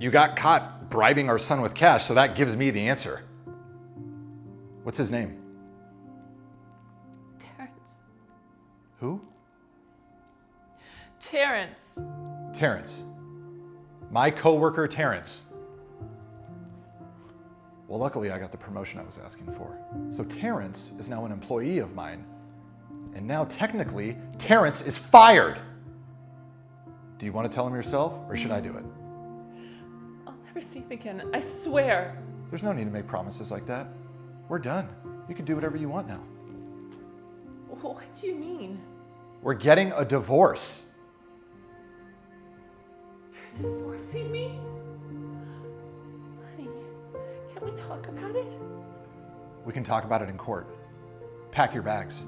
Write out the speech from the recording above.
You got caught bribing our son with cash, so that gives me the answer. What's his name? Terrence. Who? Terrence. Terrence. My coworker, Terrence. Well, luckily I got the promotion I was asking for. So Terrence is now an employee of mine. And now technically, Terrence is fired. Do you want to tell him yourself, or should I do it? I'll never see him again, I swear. There's no need to make promises like that. We're done. You can do whatever you want now. What do you mean? We're getting a divorce. You're divorcing me? Honey, can't we talk about it? We can talk about it in court. Pack your bags.